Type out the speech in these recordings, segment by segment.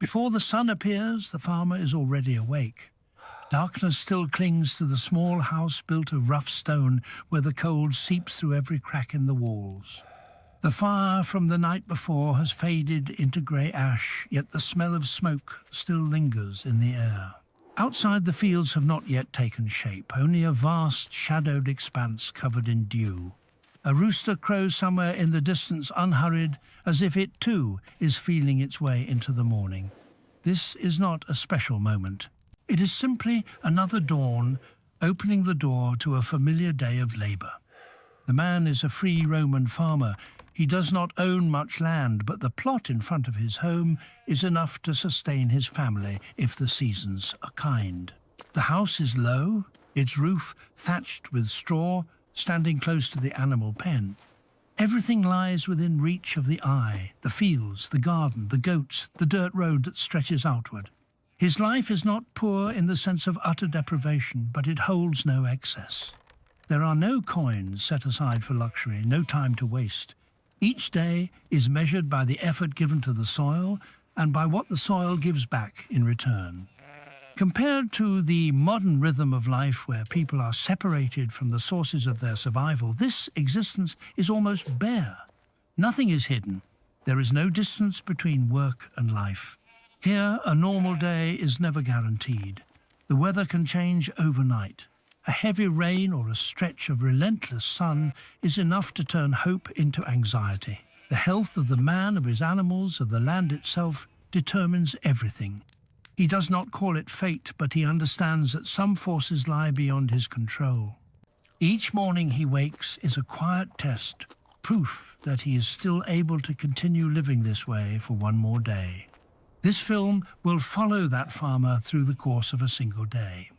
Before the sun appears, the farmer is already awake. Darkness still clings to the small house built of rough stone where the cold seeps through every crack in the walls. The fire from the night before has faded into grey ash, yet the smell of smoke still lingers in the air. Outside, the fields have not yet taken shape, only a vast shadowed expanse covered in dew. A rooster crows somewhere in the distance unhurried, as if it too is feeling its way into the morning. This is not a special moment. It is simply another dawn, opening the door to a familiar day of labour. The man is a free Roman farmer. He does not own much land, but the plot in front of his home is enough to sustain his family if the seasons are kind. The house is low, its roof thatched with straw, standing close to the animal pen. Everything lies within reach of the eye, the fields, the garden, the goats, the dirt road that stretches outward. His life is not poor in the sense of utter deprivation, but it holds no excess. There are no coins set aside for luxury, no time to waste. Each day is measured by the effort given to the soil and by what the soil gives back in return. Compared to the modern rhythm of life where people are separated from the sources of their survival, this existence is almost bare. Nothing is hidden. There is no distance between work and life. Here, a normal day is never guaranteed. The weather can change overnight. A heavy rain or a stretch of relentless sun is enough to turn hope into anxiety. The health of the man, of his animals, of the land itself determines everything. He does not call it fate, but he understands that some forces lie beyond his control. Each morning he wakes is a quiet test, proof that he is still able to continue living this way for one more day. This film will follow that farmer through the course of a single day.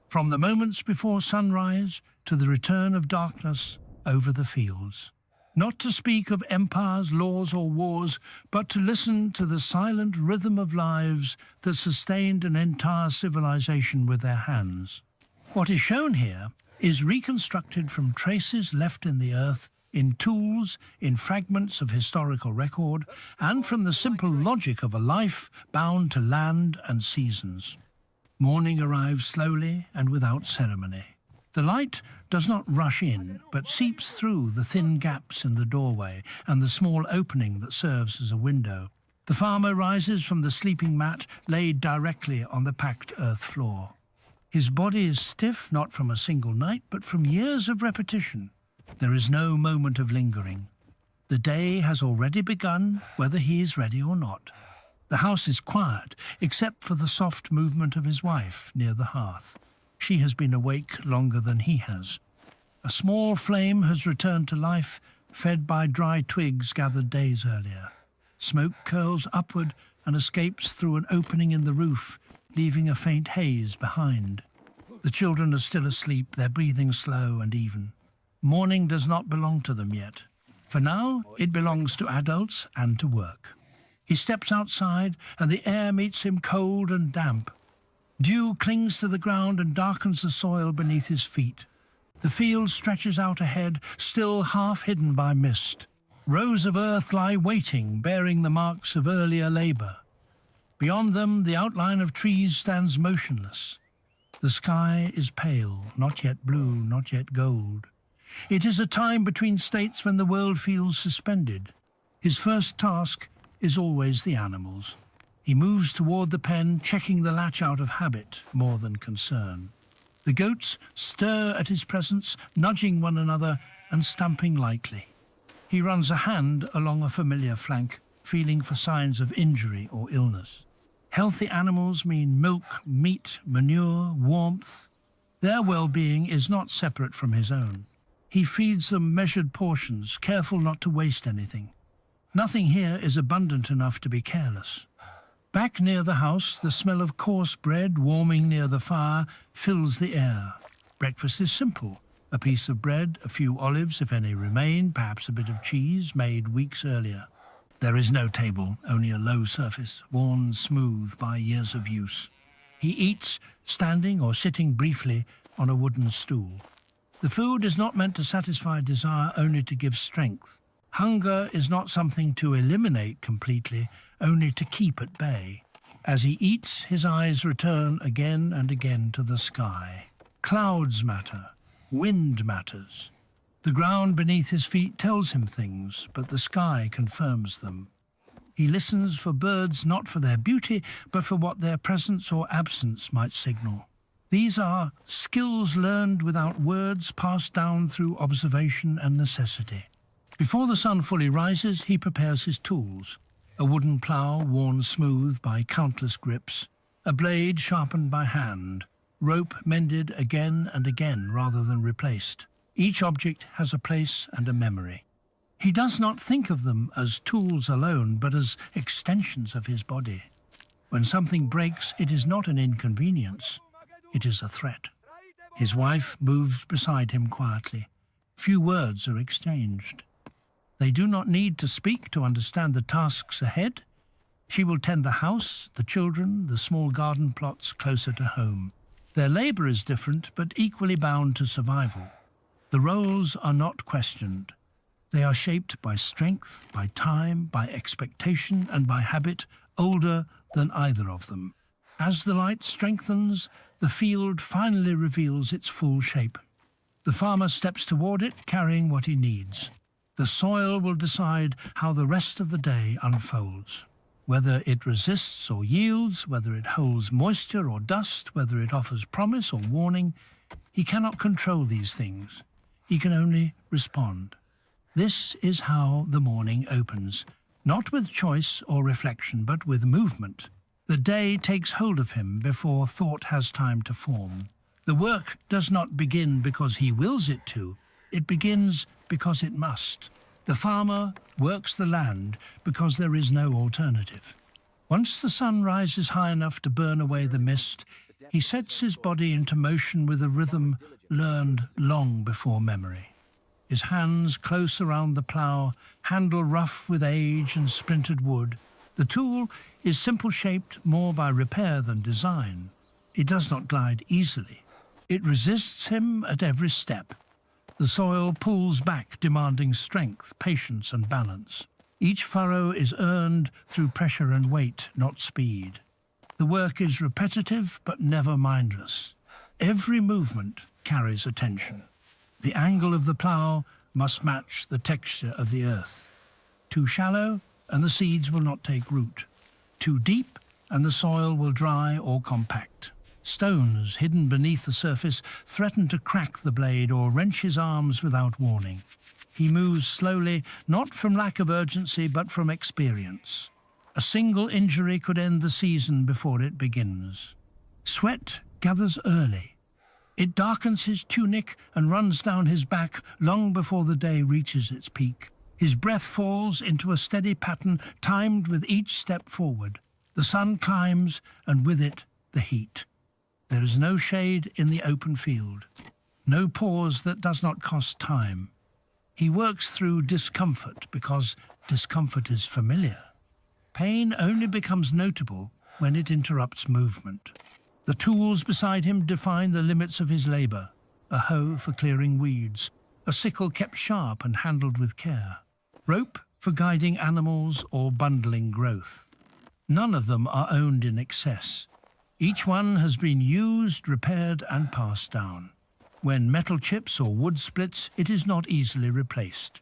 From the moments before sunrise to the return of darkness over the fields. Not to speak of empires, laws or wars, but to listen to the silent rhythm of lives that sustained an entire civilization with their hands. What is shown here is reconstructed from traces left in the earth, in tools, in fragments of historical record, and from the simple logic of a life bound to land and seasons. Morning arrives slowly and without ceremony. The light does not rush in, but seeps through the thin gaps in the doorway and the small opening that serves as a window. The farmer rises from the sleeping mat laid directly on the packed earth floor. His body is stiff not from a single night, but from years of repetition. There is no moment of lingering. The day has already begun, whether he is ready or not. The house is quiet, except for the soft movement of his wife near the hearth. She has been awake longer than he has. A small flame has returned to life, fed by dry twigs gathered days earlier. Smoke curls upward and escapes through an opening in the roof, leaving a faint haze behind. The children are still asleep, their breathing slow and even. Morning does not belong to them yet. For now, it belongs to adults and to work. He steps outside, and the air meets him cold and damp. Dew clings to the ground and darkens the soil beneath his feet. The field stretches out ahead, still half hidden by mist. Rows of earth lie waiting, bearing the marks of earlier labour. Beyond them, the outline of trees stands motionless. The sky is pale, not yet blue, not yet gold. It is a time between states when the world feels suspended. His first task is always the animals. He moves toward the pen, checking the latch out of habit more than concern. The goats stir at his presence, nudging one another and stamping lightly. He runs a hand along a familiar flank, feeling for signs of injury or illness. Healthy animals mean milk, meat, manure, warmth. Their well-being is not separate from his own. He feeds them measured portions, careful not to waste anything. Nothing here is abundant enough to be careless. Back near the house, the smell of coarse bread warming near the fire fills the air. Breakfast is simple. A piece of bread, a few olives, if any remain, perhaps a bit of cheese made weeks earlier. There is no table, only a low surface, worn smooth by years of use. He eats, standing or sitting briefly on a wooden stool. The food is not meant to satisfy desire, only to give strength. Hunger is not something to eliminate completely, only to keep at bay. As he eats, his eyes return again and again to the sky. Clouds matter. Wind matters. The ground beneath his feet tells him things, but the sky confirms them. He listens for birds not for their beauty, but for what their presence or absence might signal. These are skills learned without words, passed down through observation and necessity. Before the sun fully rises, he prepares his tools. A wooden plough worn smooth by countless grips, a blade sharpened by hand, rope mended again and again rather than replaced. Each object has a place and a memory. He does not think of them as tools alone, but as extensions of his body. When something breaks, it is not an inconvenience, it is a threat. His wife moves beside him quietly. Few words are exchanged. They do not need to speak to understand the tasks ahead. She will tend the house, the children, the small garden plots closer to home. Their labor is different, but equally bound to survival. The roles are not questioned. They are shaped by strength, by time, by expectation, and by habit, older than either of them. As the light strengthens, the field finally reveals its full shape. The farmer steps toward it, carrying what he needs. The soil will decide how the rest of the day unfolds. Whether it resists or yields, whether it holds moisture or dust, whether it offers promise or warning, he cannot control these things. He can only respond. This is how the morning opens, not with choice or reflection, but with movement. The day takes hold of him before thought has time to form. The work does not begin because he wills it to. It begins because it must. The farmer works the land because there is no alternative. Once the sun rises high enough to burn away the mist, he sets his body into motion with a rhythm learned long before memory. His hands close around the plough, handle rough with age and splintered wood. The tool is simple-shaped more by repair than design. It does not glide easily. It resists him at every step. The soil pulls back, demanding strength, patience, and balance. Each furrow is earned through pressure and weight, not speed. The work is repetitive, but never mindless. Every movement carries attention. The angle of the plough must match the texture of the earth. Too shallow, and the seeds will not take root. Too deep, and the soil will dry or compact. Stones hidden beneath the surface threaten to crack the blade or wrench his arms without warning. He moves slowly, not from lack of urgency, but from experience. A single injury could end the season before it begins. Sweat gathers early. It darkens his tunic and runs down his back long before the day reaches its peak. His breath falls into a steady pattern timed with each step forward. The sun climbs, and with it, the heat. There is no shade in the open field, no pause that does not cost time. He works through discomfort because discomfort is familiar. Pain only becomes notable when it interrupts movement. The tools beside him define the limits of his labor: a hoe for clearing weeds, a sickle kept sharp and handled with care, rope for guiding animals or bundling growth. None of them are owned in excess. Each one has been used, repaired, and passed down. When metal chips or wood splits, it is not easily replaced.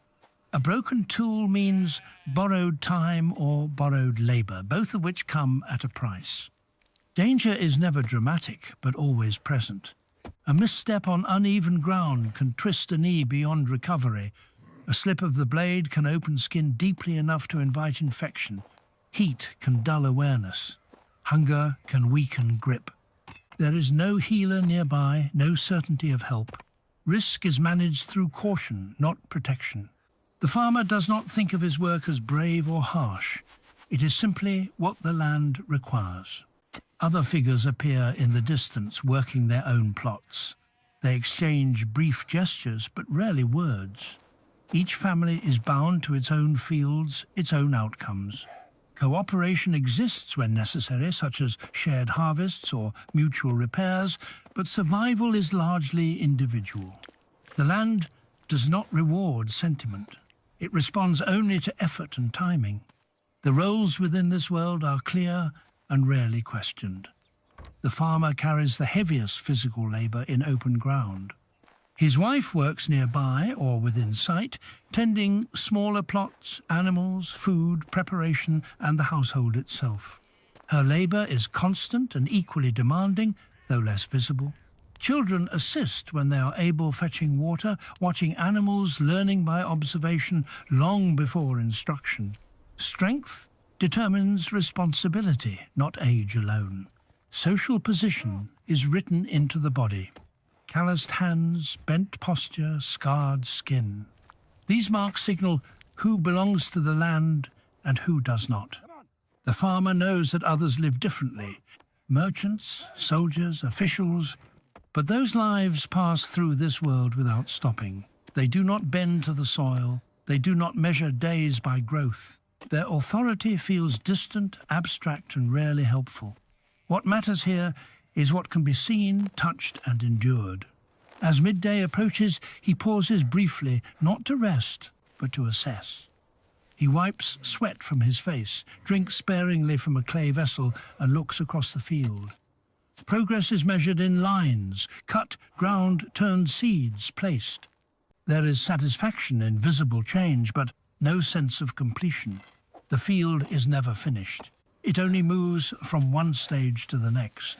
A broken tool means borrowed time or borrowed labor, both of which come at a price. Danger is never dramatic, but always present. A misstep on uneven ground can twist a knee beyond recovery. A slip of the blade can open skin deeply enough to invite infection. Heat can dull awareness. Hunger can weaken grip. There is no healer nearby, no certainty of help. Risk is managed through caution, not protection. The farmer does not think of his work as brave or harsh. It is simply what the land requires. Other figures appear in the distance, working their own plots. They exchange brief gestures, but rarely words. Each family is bound to its own fields, its own outcomes. Cooperation exists when necessary, such as shared harvests or mutual repairs, but survival is largely individual. The land does not reward sentiment. It responds only to effort and timing. The roles within this world are clear and rarely questioned. The farmer carries the heaviest physical labor in open ground. His wife works nearby or within sight, tending smaller plots, animals, food, preparation, and the household itself. Her labor is constant and equally demanding, though less visible. Children assist when they are able, fetching water, watching animals, learning by observation long before instruction. Strength determines responsibility, not age alone. Social position is written into the body. Calloused hands, bent posture, scarred skin. These marks signal who belongs to the land and who does not. The farmer knows that others live differently. Merchants, soldiers, officials, but those lives pass through this world without stopping. They do not bend to the soil. They do not measure days by growth. Their authority feels distant, abstract, and rarely helpful. What matters here is what can be seen, touched, and endured. As midday approaches, he pauses briefly, not to rest, but to assess. He wipes sweat from his face, drinks sparingly from a clay vessel, and looks across the field. Progress is measured in lines, cut, ground, turned seeds placed. There is satisfaction in visible change, but no sense of completion. The field is never finished. It only moves from one stage to the next.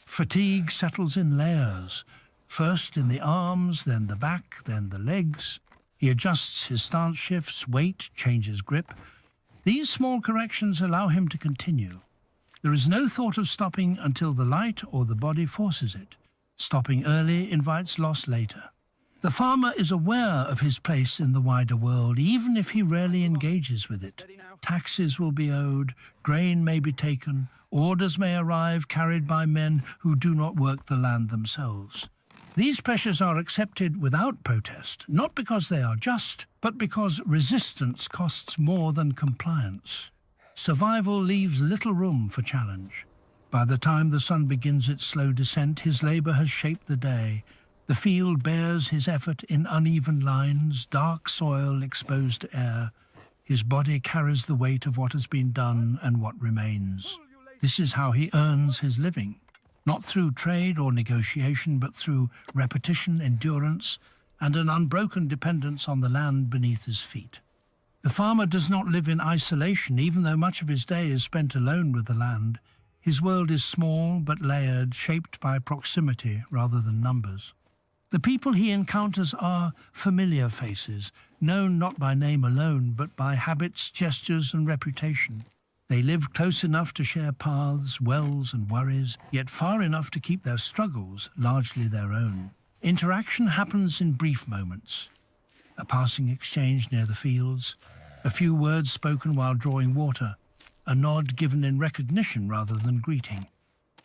Fatigue settles in layers, first in the arms, then the back, then the legs. He adjusts his stance shifts, weight, changes grip. These small corrections allow him to continue. There is no thought of stopping until the light or the body forces it. Stopping early invites loss later. The farmer is aware of his place in the wider world, even if he rarely engages with it. Taxes will be owed, grain may be taken, orders may arrive carried by men who do not work the land themselves. These pressures are accepted without protest, not because they are just, but because resistance costs more than compliance. Survival leaves little room for challenge. By the time the sun begins its slow descent, his labor has shaped the day. The field bears his effort in uneven lines, dark soil exposed to air. His body carries the weight of what has been done and what remains. This is how he earns his living, not through trade or negotiation, but through repetition, endurance, and an unbroken dependence on the land beneath his feet. The farmer does not live in isolation, even though much of his day is spent alone with the land. His world is small but layered, shaped by proximity rather than numbers. The people he encounters are familiar faces, known not by name alone, but by habits, gestures, and reputation. They live close enough to share paths, wells, and worries, yet far enough to keep their struggles largely their own. Interaction happens in brief moments. A passing exchange near the fields, a few words spoken while drawing water, a nod given in recognition rather than greeting.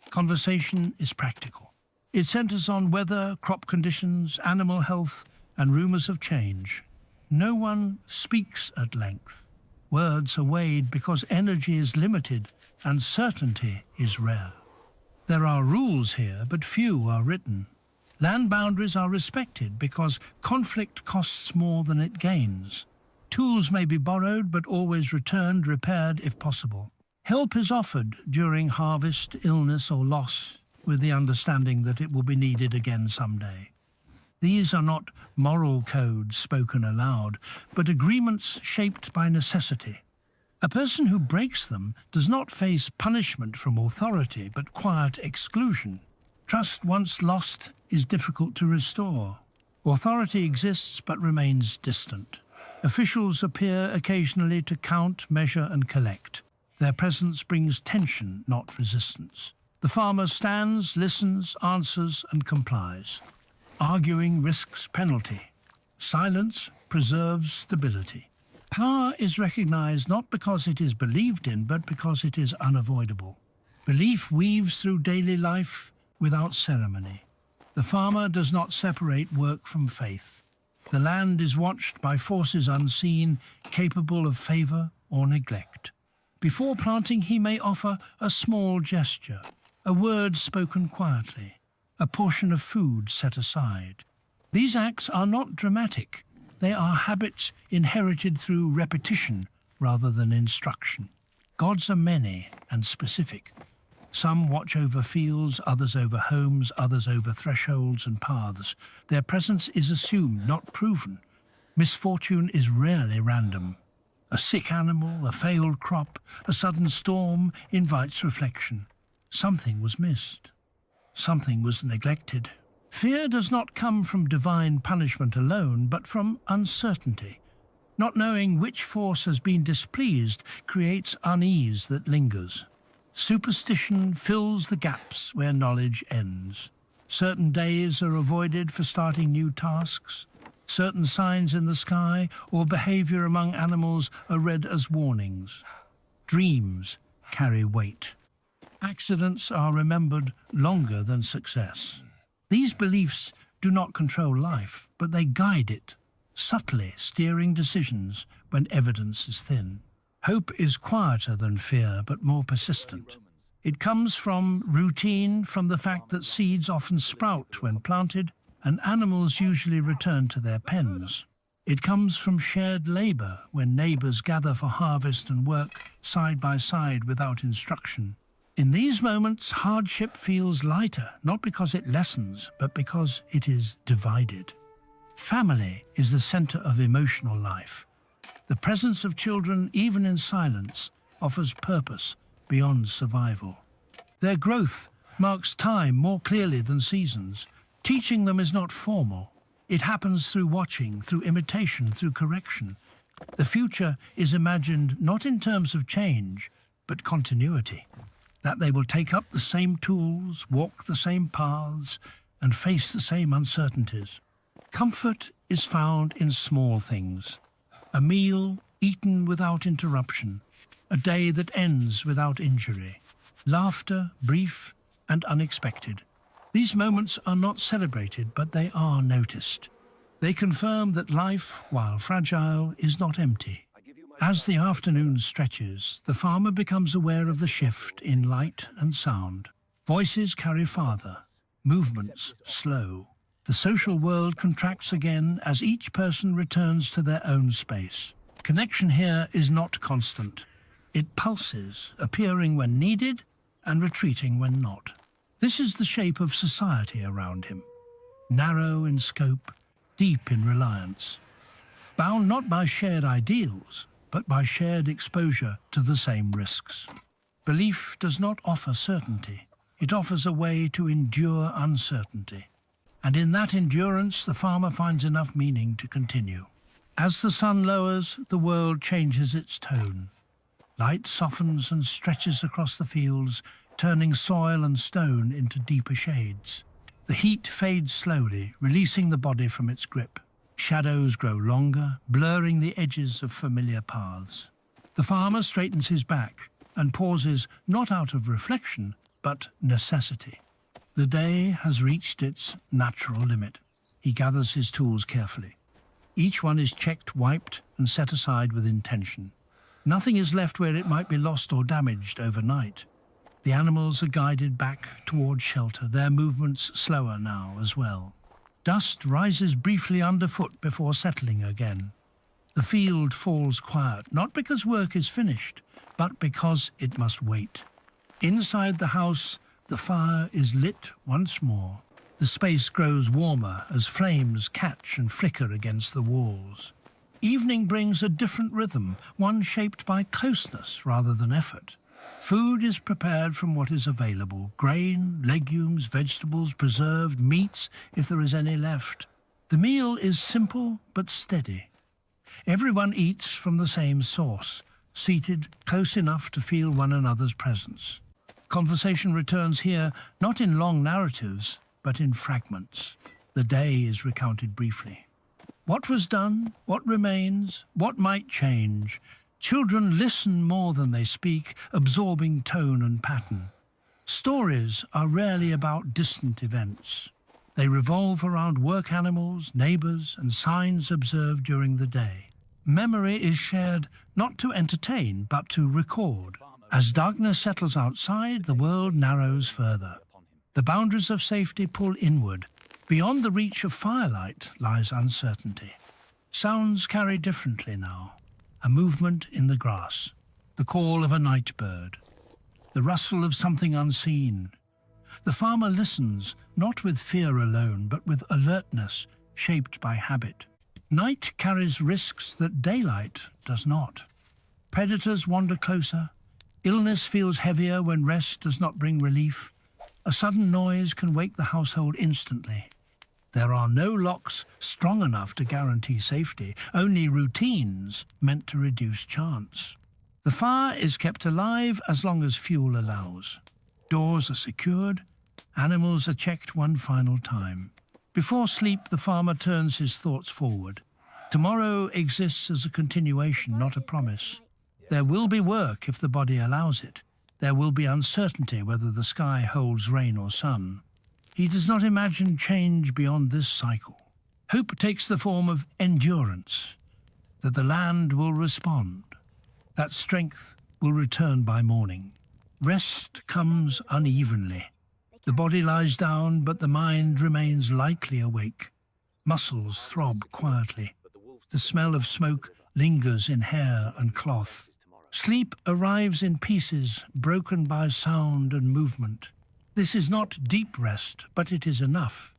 Conversation is practical. It centers on weather, crop conditions, animal health, and rumors of change. No one speaks at length. Words are weighed because energy is limited and certainty is rare. There are rules here, but few are written. Land boundaries are respected because conflict costs more than it gains. Tools may be borrowed, but always returned, repaired if possible. Help is offered during harvest, illness, or loss, with the understanding that it will be needed again someday. These are not moral codes spoken aloud, but agreements shaped by necessity. A person who breaks them does not face punishment from authority, but quiet exclusion. Trust once lost is difficult to restore. Authority exists but remains distant. Officials appear occasionally to count, measure, and collect. Their presence brings tension, not resistance. The farmer stands, listens, answers, and complies. Arguing risks penalty. Silence preserves stability. Power is recognized not because it is believed in, but because it is unavoidable. Belief weaves through daily life without ceremony. The farmer does not separate work from faith. The land is watched by forces unseen, capable of favor or neglect. Before planting, he may offer a small gesture, a word spoken quietly, a portion of food set aside. These acts are not dramatic. They are habits inherited through repetition rather than instruction. Gods are many and specific. Some watch over fields, others over homes, others over thresholds and paths. Their presence is assumed, not proven. Misfortune is rarely random. A sick animal, a failed crop, a sudden storm invites reflection. Something was missed. Something was neglected. Fear does not come from divine punishment alone, but from uncertainty. Not knowing which force has been displeased creates unease that lingers. Superstition fills the gaps where knowledge ends. Certain days are avoided for starting new tasks. Certain signs in the sky or behavior among animals are read as warnings. Dreams carry weight. Accidents are remembered longer than success. These beliefs do not control life, but they guide it, subtly steering decisions when evidence is thin. Hope is quieter than fear, but more persistent. It comes from routine, from the fact that seeds often sprout when planted, and animals usually return to their pens. It comes from shared labor, when neighbors gather for harvest and work side by side without instruction. In these moments, hardship feels lighter, not because it lessens, but because it is divided. Family is the center of emotional life. The presence of children, even in silence, offers purpose beyond survival. Their growth marks time more clearly than seasons. Teaching them is not formal. It happens through watching, through imitation, through correction. The future is imagined not in terms of change, but continuity. That they will take up the same tools, walk the same paths, and face the same uncertainties. Comfort is found in small things. A meal eaten without interruption, a day that ends without injury, laughter brief and unexpected. These moments are not celebrated, but they are noticed. They confirm that life, while fragile, is not empty. As the afternoon stretches, the farmer becomes aware of the shift in light and sound. Voices carry farther, movements slow. The social world contracts again as each person returns to their own space. Connection here is not constant. It pulses, appearing when needed and retreating when not. This is the shape of society around him. Narrow in scope, deep in reliance. Bound not by shared ideals, but by shared exposure to the same risks. Belief does not offer certainty. It offers a way to endure uncertainty. And in that endurance, the farmer finds enough meaning to continue. As the sun lowers, the world changes its tone. Light softens and stretches across the fields, turning soil and stone into deeper shades. The heat fades slowly, releasing the body from its grip. Shadows grow longer, blurring the edges of familiar paths. The farmer straightens his back and pauses not out of reflection, but necessity. The day has reached its natural limit. He gathers his tools carefully. Each one is checked, wiped, and set aside with intention. Nothing is left where it might be lost or damaged overnight. The animals are guided back towards shelter, their movements slower now as well. Dust rises briefly underfoot before settling again. The field falls quiet, not because work is finished, but because it must wait. Inside the house, the fire is lit once more. The space grows warmer as flames catch and flicker against the walls. Evening brings a different rhythm, one shaped by closeness rather than effort. Food is prepared from what is available: grain, legumes, vegetables, preserved, meats, if there is any left. The meal is simple but steady. Everyone eats from the same source, seated close enough to feel one another's presence. Conversation returns here, not in long narratives, but in fragments. The day is recounted briefly. What was done, what remains, what might change. Children listen more than they speak, absorbing tone and pattern. Stories are rarely about distant events. They revolve around work animals, neighbors, and signs observed during the day. Memory is shared not to entertain, but to record. As darkness settles outside, the world narrows further. The boundaries of safety pull inward. Beyond the reach of firelight lies uncertainty. Sounds carry differently now. A movement in the grass. the call of a night bird, the rustle of something unseen. The farmer listens, not with fear alone, but with alertness shaped by habit. Night carries risks that daylight does not. Predators wander closer. Illness feels heavier when rest does not bring relief. A sudden noise can wake the household instantly. There are no locks strong enough to guarantee safety, only routines meant to reduce chance. The fire is kept alive as long as fuel allows. Doors are secured, animals are checked one final time. Before sleep, the farmer turns his thoughts forward. Tomorrow exists as a continuation, not a promise. There will be work if the body allows it. There will be uncertainty whether the sky holds rain or sun. He does not imagine change beyond this cycle. Hope takes the form of endurance, that the land will respond, that strength will return by morning. Rest comes unevenly. The body lies down, but the mind remains lightly awake. Muscles throb quietly. The smell of smoke lingers in hair and cloth. Sleep arrives in pieces, broken by sound and movement. This is not deep rest, but it is enough.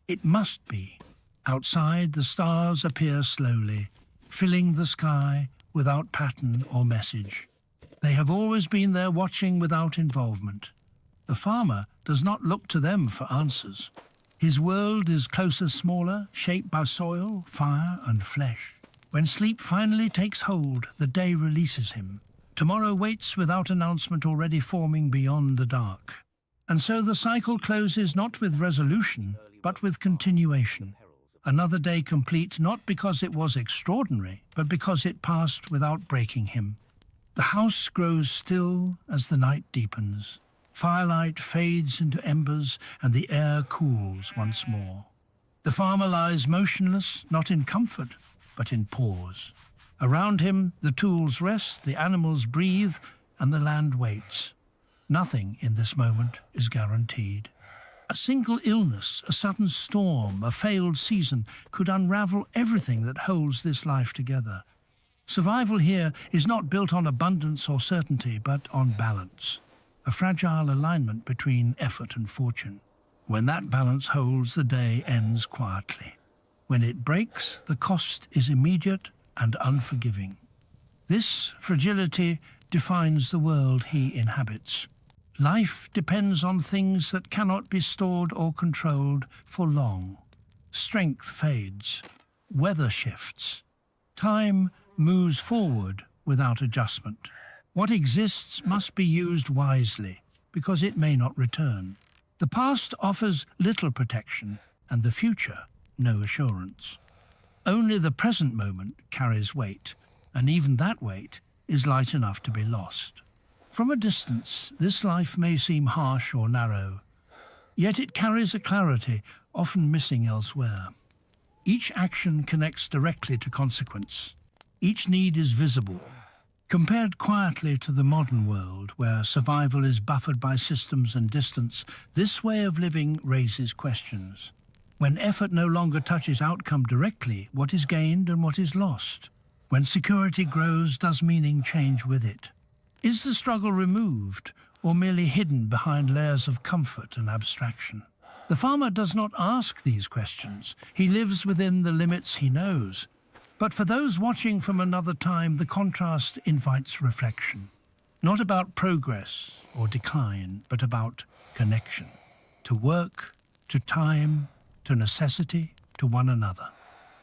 It must be. Outside, the stars appear slowly, filling the sky without pattern or message. They have always been there watching without involvement. The farmer does not look to them for answers. His world is closer, smaller, shaped by soil, fire, and flesh. When sleep finally takes hold, the day releases him. Tomorrow waits without announcement already forming beyond the dark. And so the cycle closes not with resolution, but with continuation. Another day complete not because it was extraordinary, but because it passed without breaking him. The house grows still as the night deepens. Firelight fades into embers and the air cools once more. The farmer lies motionless, not in comfort, but in pause. Around him, the tools rest, the animals breathe, and the land waits. Nothing in this moment is guaranteed. A single illness, a sudden storm, a failed season could unravel everything that holds this life together. Survival here is not built on abundance or certainty, but on balance. A fragile alignment between effort and fortune. When that balance holds, the day ends quietly. When it breaks, the cost is immediate and unforgiving. This fragility defines the world he inhabits. Life depends on things that cannot be stored or controlled for long. Strength fades. Weather shifts. Time moves forward without adjustment. What exists must be used wisely, because it may not return. The past offers little protection, and the future no assurance. Only the present moment carries weight, and even that weight is light enough to be lost. From a distance, this life may seem harsh or narrow, yet it carries a clarity often missing elsewhere. Each action connects directly to consequence. Each need is visible. Compared quietly to the modern world, where survival is buffered by systems and distance, this way of living raises questions. When effort no longer touches outcome directly, what is gained and what is lost? When security grows, does meaning change with it? Is the struggle removed or merely hidden behind layers of comfort and abstraction? The farmer does not ask these questions. He lives within the limits he knows. But for those watching from another time, the contrast invites reflection. Not about progress or decline, but about connection. To work, to time, to necessity, to one another.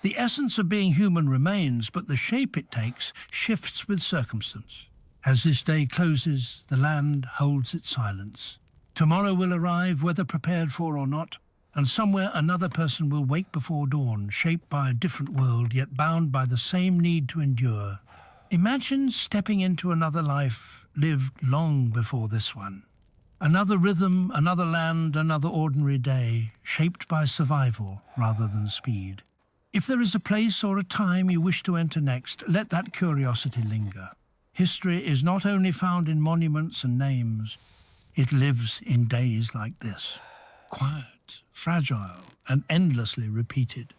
The essence of being human remains, but the shape it takes shifts with circumstance. As this day closes, the land holds its silence. Tomorrow will arrive, whether prepared for or not, and somewhere another person will wake before dawn, shaped by a different world, yet bound by the same need to endure. Imagine stepping into another life lived long before this one. Another rhythm, another land, another ordinary day, shaped by survival rather than speed. If there is a place or a time you wish to enter next, let that curiosity linger. History is not only found in monuments and names, it lives in days like this. Quiet, fragile, and endlessly repeated.